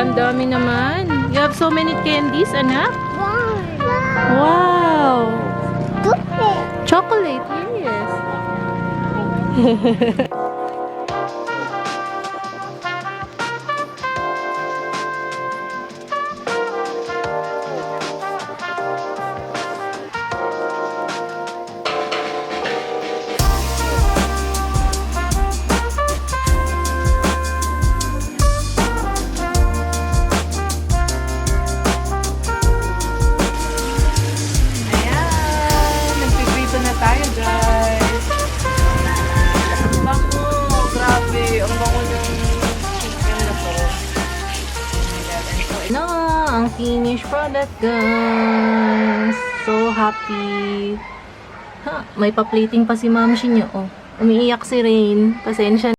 Ang dami naman. You have so many candies, anak? Wow. Wow! Chocolate, yes. Ang finished product, guys. So happy. Ha, may pa-plating pa si Momshie niyo. Oh, umiiyak si Rain. Pasensya na.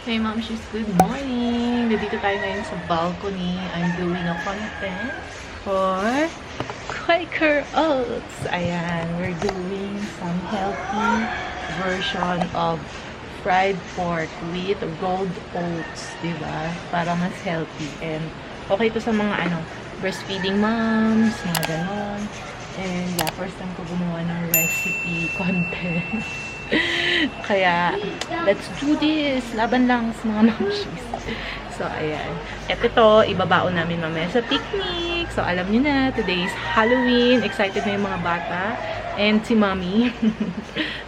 Hey Momshies, good morning. Dito tayo ngayon sa balcony. I'm doing a content for Quaker Oats. Ayan, we're doing some healthy version of fried pork with rolled oats, diba? Para mas healthy. And okay to sa mga breastfeeding moms, mga ganon. And yeah, first time ko gumawa ng recipe content. Kaya, let's do this! Laban lang sa mga momshies. So, ayan. At ito, ibabaon namin mamaya sa picnic. So, alam niyo na, today is Halloween. Excited na yung mga bata. And si Mommy.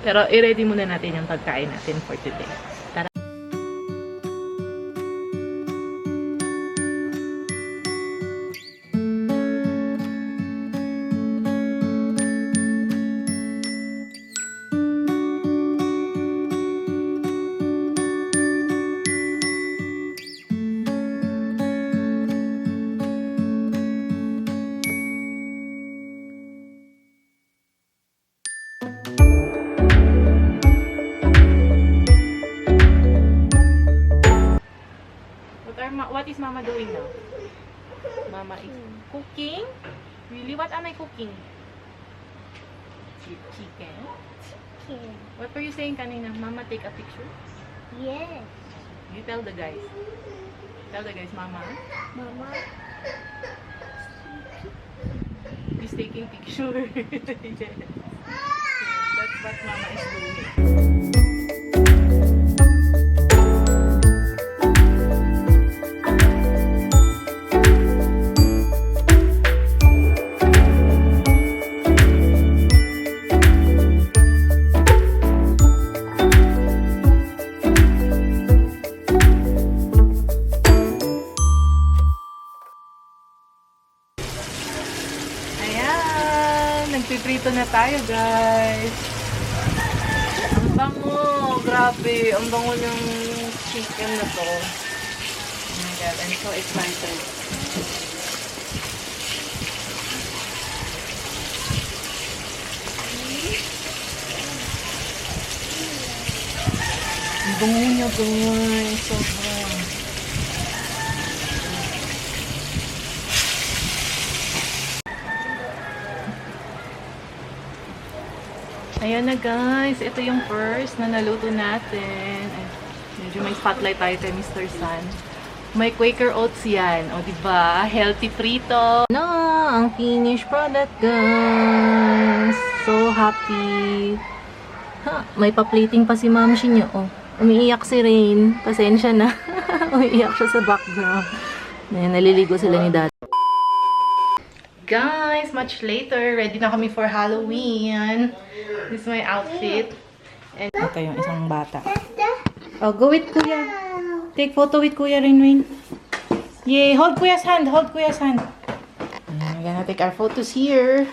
Pero, i-ready muna natin yung pagkain natin for today. Tara! What is Mama doing now? Mama is cooking? Really? What am I cooking? Chicken? What were you saying kanina? Mama, take a picture? Yes. You tell the guys. Tell the guys, Mama. Mama. He's taking picture. Yes. That's what Mama is doing. Nagpiprito na tayo, guys. Ang bango. Grabe. Ang bango ng chicken na to. Oh my God. I'm so excited. Ang bango niya, guys. Sobrang. Ayan na guys, ito yung first na naluto natin. Ay, medyo may spotlight tayo kay Mr. Sun. May Quaker Oats yan. O diba, healthy prito. No, ang finished product guys. So happy. Ha, may pa-plating pa si Momshie niyo. Oh, umiiyak si Rain. Pasensya na. Umiiyak siya sa background. Ayan, naliligo sila ni Dad. Guys, much later. Ready na kami for Halloween. This is my outfit. And ito yung isang bata. Oh, go with Kuya. Take photo with Kuya, Ringlight. Yay! Hold Kuya's hand. Hold Kuya's hand. We're gonna take our photos here.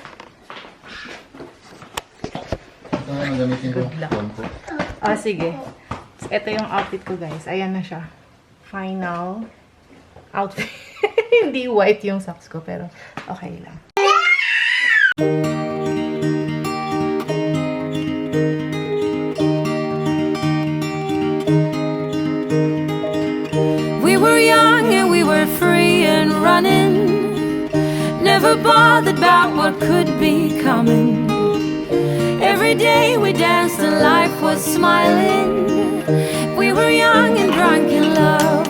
Good luck. Oh, sige. Ito yung outfit ko, guys. Ayan na siya. Final outfit. Hindi white yung socks ko, pero okay lang. We were young and we were free and running, never bothered about what could be coming. every day we danced and life was smiling. We were young and drunk in love.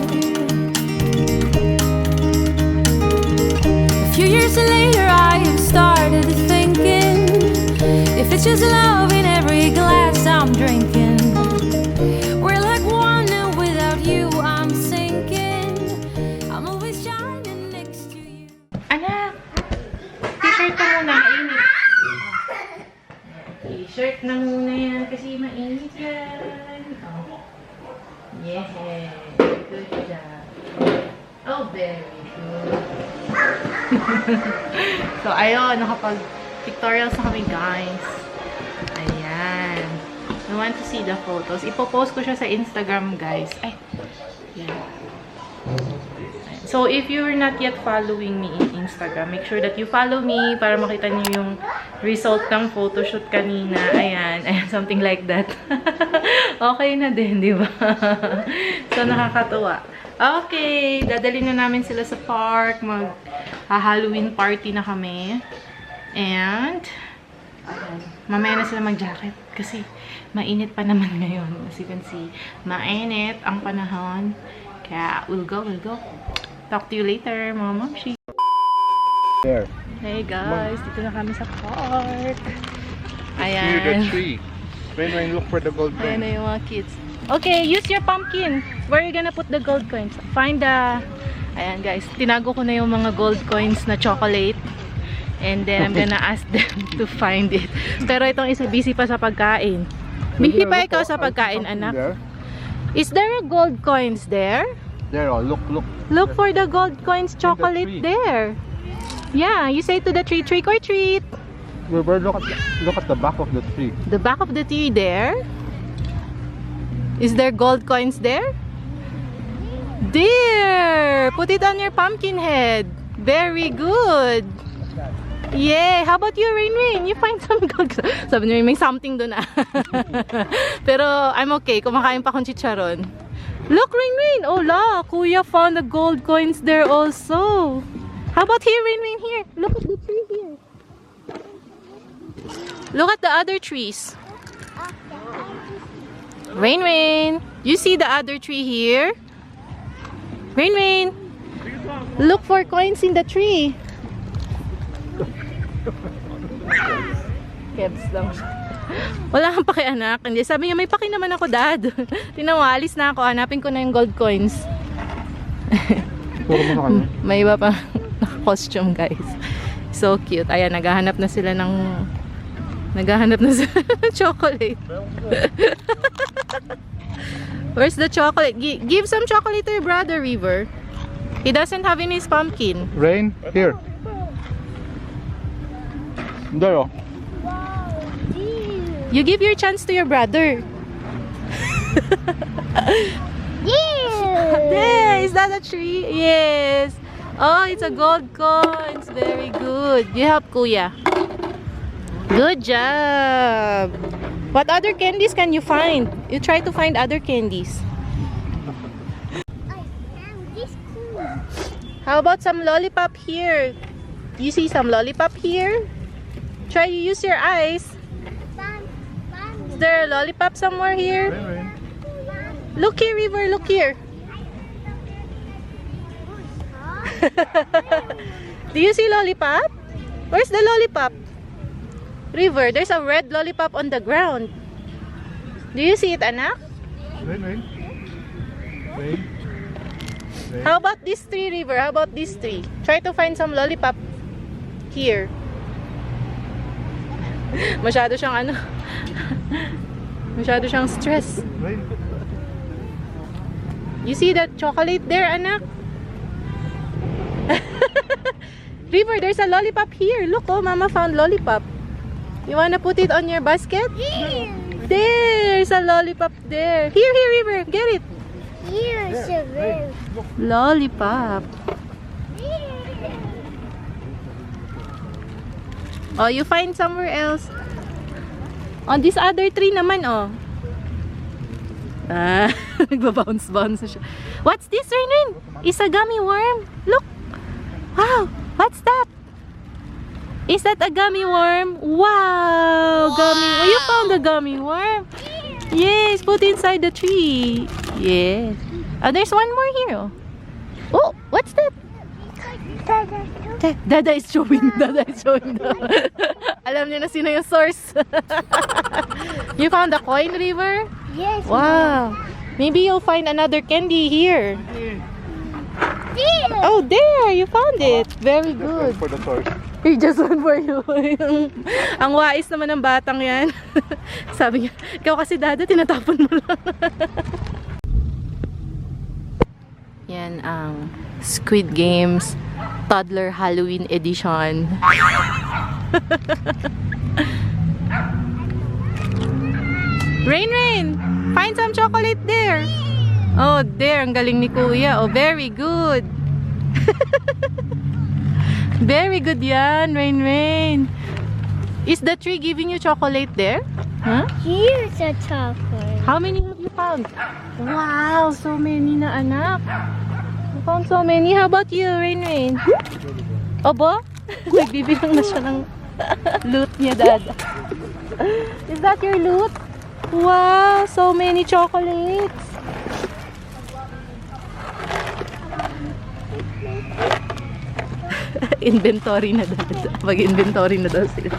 A few years later I have started thinking, if it's just love in every glass I'm drinking, we're like one and without you I'm sinking. I'm always shining next to you. Anak! T-shirt ka muna, mainit. T-shirt na muna yan kasi mainit yan. Oh. Yeah. Good job. Oh, very good. So, ayun. Nakapag-pictorials na kami, guys. Ayan. I want to see the photos. Ipopost ko siya sa Instagram, guys. Ay. Yan. So, if you're not yet following me in Instagram, make sure that you follow me para makita niyo yung result ng photoshoot kanina. Ayan. Ayan, something like that. Okay na din, di ba? So, nakakatuwa. Okay. Dadalhin na namin sila sa park. Mag-Halloween party na kami. And, ayan. Mamaya na sila mag-jacket. Kasi, mainit pa naman ngayon. As you can see, mainit ang panahon. Kaya, we'll go. Talk to you later, mga Momshies. There. Hey guys, dito na kami sa park. Near the Ayan. tree. When look for the gold Ayan coin. na yung mga kids. Okay, use your pumpkin. Where are you gonna put the gold coins? Find the... Ayan guys, tinago ko na yung mga gold coins na chocolate. And then, I'm gonna ask them to find it. Pero itong isa, busy pa sa pagkain. Busy pa ikaw sa pagkain, anak. There. Is there a gold coins there? There, oh, look. Look for the gold coins chocolate tree. there. Yeah, you say to the tree, trick or treat. Look at the back of the tree. The back of the tree there. Is there gold coins there? There! Put it on your pumpkin head. Very good. Yeah. How about you, Rain? You find some gold. Sabi niyo, may something doon ah. Pero I'm okay. Kumakain pa akong chicharon. Look, Rain. Oh, la. Kuya found the gold coins there also. How about here, Rain? Here. Look at the tree here. Look at the other trees. Rain. You see the other tree here? Rain. Look for coins in the tree. Kebs lang siya. Wala kang paki, anak. Hindi, sabi niya, may paki naman ako, dad. Tinawalis na ako. Hanapin ko na yung gold coins. May iba pang costume, guys. So cute. Ayan, naghahanap na sila ng chocolate. Where's the chocolate? Give some chocolate to your brother, River. He doesn't have in his pumpkin. Rain, here. There, oh. You give your chance to your brother. Yeah! There, is that a tree? Yes. Oh, it's a gold coin. It's very good. You help Kuya. Good job. What other candies can you find? You try to find other candies. I found this cool. How about some lollipop here? You see some lollipop here? Try to use your eyes. Is there a lollipop somewhere here? Rain. Look here, River. Look here. Do you see lollipop? Where's the lollipop? River, there's a red lollipop on the ground. Do you see it, anak? Rain. How about this tree, River? How about this tree? Try to find some lollipop here. Masyado siyang masyado siyang stress. Rain. You see that chocolate there, anak? River, there's a lollipop here. Look, oh, Mama found lollipop. You wanna put it on your basket? There's a lollipop there. Here, River, get it. Here's a rose. Lollipop. Oh, you find somewhere else. On this other tree naman, oh. Ah, nagbabounce siya. What's this, Rainin? It's a gummy worm. Look. Wow, what's that? Is that a gummy worm? Wow! Gummy. Oh, you found a gummy worm? Yes, put inside the tree. Yes. Oh, there's one more here. Oh, what's that? Dada is showing. Dada is showing. Alam niyo na sino yung source. You found a coin, River? Yes. Wow. Maybe you'll find another candy here. There. Oh, there! You found it. Very good. For the source. He just one for you. Ang wais naman ng batang yan. Sabi niya, ikaw kasi Dada, tinatapon mo lang. Yan ang Squid Games Toddler Halloween Edition. Rain! Find some chocolate there. Oh, there. Ang galing ni Kuya. Oh, very good. Very good yan, Rain. Is the tree giving you chocolate there? Huh? Here's a chocolate. How many have you found? Wow, so many na anak. You found so many. How about you, Rain? Obo? Nagbibilang na siya ng loot niya, Dada. Is that your loot? Wow, so many chocolates. Inventory na daw. Mag-inventory na daw sila.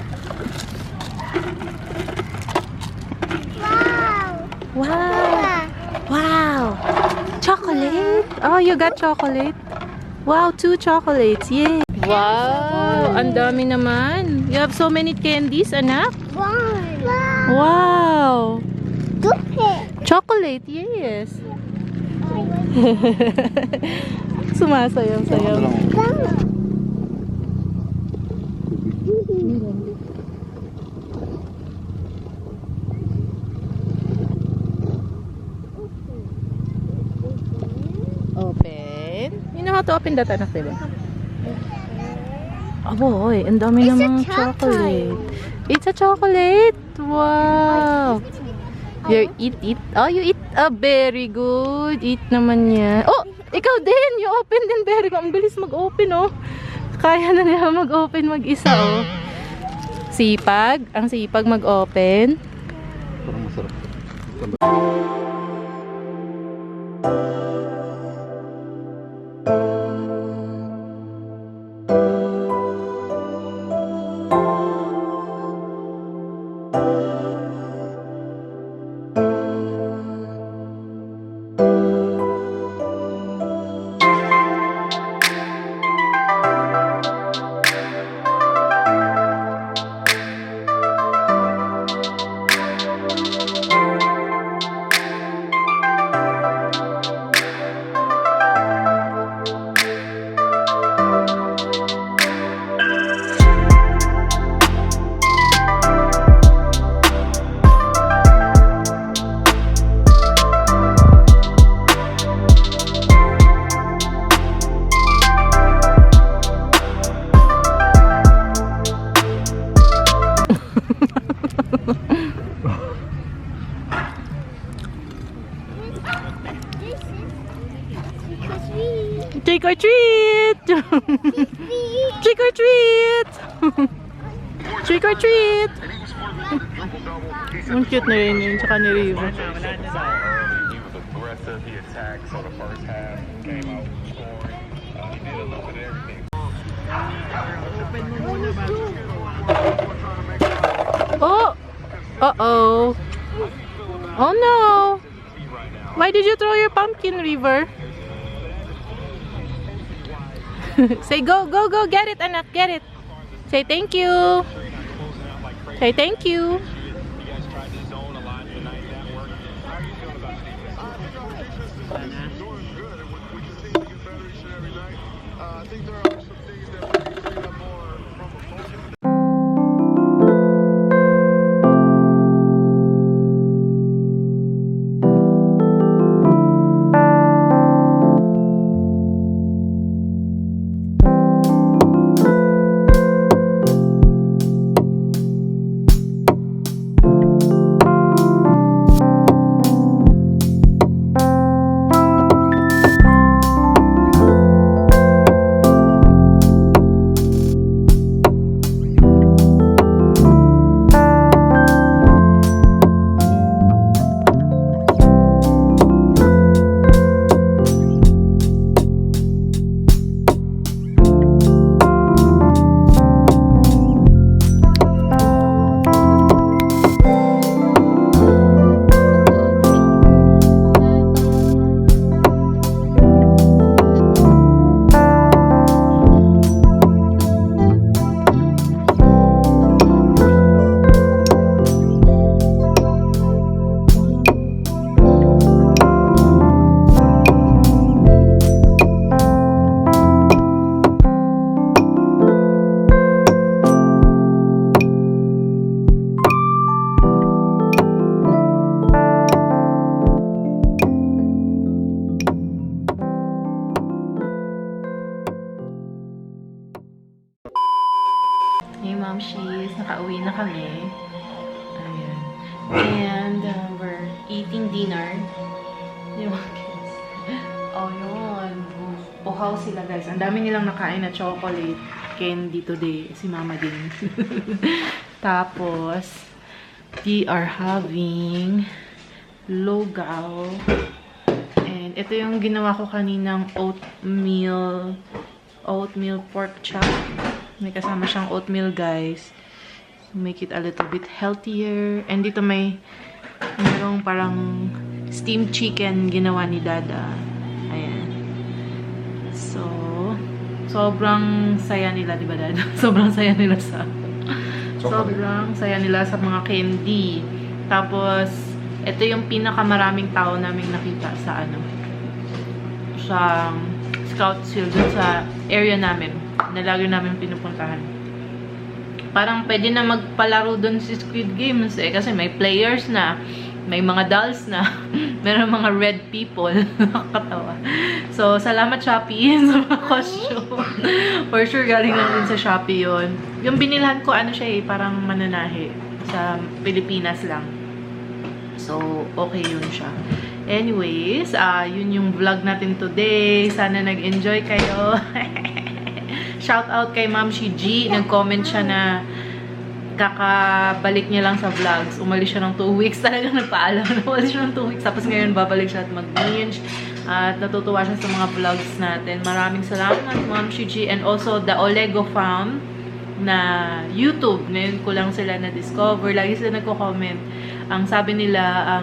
Wow! Chocolate! Oh, you got chocolate? Wow, 2 chocolates. Yay! Wow! Ang dami naman. You have so many candies, anak? Wow! Chocolate, yes. Sumasayaw-sayaw. Open. You know how to open that, anak, diba? Oh boy, ang dami namang chocolate. It's a chocolate. Wow. You eat. Oh, you eat. Oh, very good. Eat naman yan. Oh, ikaw din. You open din. Very good. Ang bilis mag-open, oh. Kaya na nila mag-open mag-isa, oh. Sipag. Ang sipag mag-open. Parang masarap. Trick or treat! Trick or treat! Trick or treat! Ang cute na rin yun, tsaka ni Riva. He was aggressive, he attacked, so the first half came out scoring. He did a little bit of everything. Oh! Uh-oh! Oh no! Why did you throw your pumpkin, River? Say go, go, go! Get it, anak! Get it! Say thank you! Say thank you! na kami. Ayan. And we're eating dinner. Yung mga kids. Oh, yun. Uhaw sila, guys. Ang dami nilang nakain na chocolate candy today. Si Mama din. Tapos, we are having lugaw. And ito yung ginawa ko kaninang oatmeal pork chop. May kasama siyang oatmeal, guys. Make it a little bit healthier. And dito merong parang steamed chicken ginawa ni Dada. Ayan. So, sobrang saya nila, di ba, Dada? Sobrang saya nila sa mga candy. Tapos, ito yung pinakamaraming tao naming nakita sa sa Scout Seal dun sa area namin na lagi namin pinupuntahan. Parang pwede na magpalaro dun si Squid Games kasi may players na, may mga dolls na, meron mga red people. Nakakatawa. So, salamat Shopee sa mga costume. For sure, galing lang din sa Shopee yun. Yung binilhan ko, parang mananahe. Sa Pilipinas lang. So, okay yun siya. Anyways, yun yung vlog natin today. Sana nag-enjoy kayo. Shout out kay Momshies G. Nag-comment siya na kakabalik niya lang sa vlogs. Umalis siya ng 2 weeks. Talagang nagpaalam na umalis siya ng 2 weeks. Tapos ngayon, babalik siya at mag-binge. At natutuwa siya sa mga vlogs natin. Maraming salamat, Momshies G. And also, the Olego Farm na YouTube. Ngayon ko lang sila na-discover. Lagi sila nagko-comment. Ang sabi nila,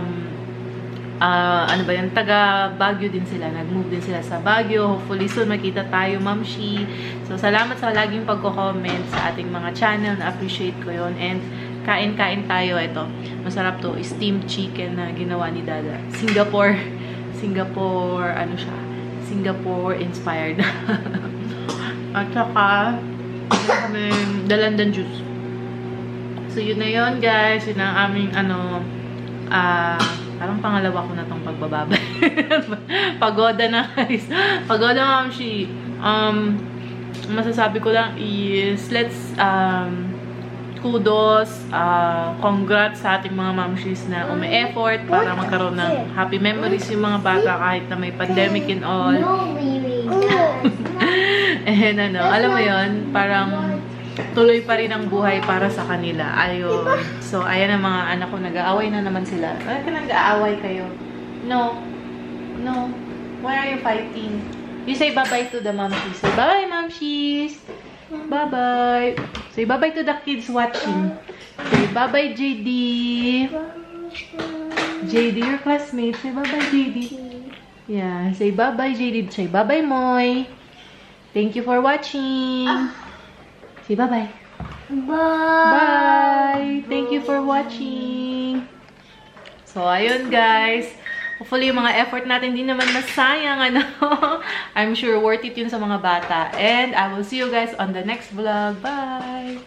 taga Baguio din sila. Nag-move din sila sa Baguio. Hopefully soon makita tayo, Momshi. So, salamat sa laging pagko-comment sa ating mga channel. Na-appreciate ko yon. And, kain-kain tayo. Ito, masarap to. Steamed chicken na ginawa ni Dada. Singapore inspired. At saka, kami dalandan juice. So, yun na yun, guys. Yun ang aming, parang pangalawa ko na tong pagbababay. Pagoda na, guys. Pagoda, Momshi. Masasabi ko lang is, let's, kudos, congrats sa ating mga Momshies na umi-effort para magkaroon ng happy memories yung mga bata kahit na may pandemic and all. And alam mo yun, parang tuloy pa rin ang buhay para sa kanila. Ayun. So, ayan ang mga anak ko. Nag-aaway na naman sila. Bakit nag-aaway kayo? No. No. Why are you fighting? You say bye-bye to the Momshies. Say bye, Momshies. Bye-bye. Say bye-bye to the kids watching. Say bye-bye, JD. JD, your classmate. Say bye-bye, JD. Yeah. Say bye-bye, JD. Say bye-bye, Moy. Thank you for watching. Say bye-bye. Bye! Thank you for watching. So, ayun guys. Hopefully, yung mga effort natin din naman masayang, I'm sure worth it yun sa mga bata. And I will see you guys on the next vlog. Bye!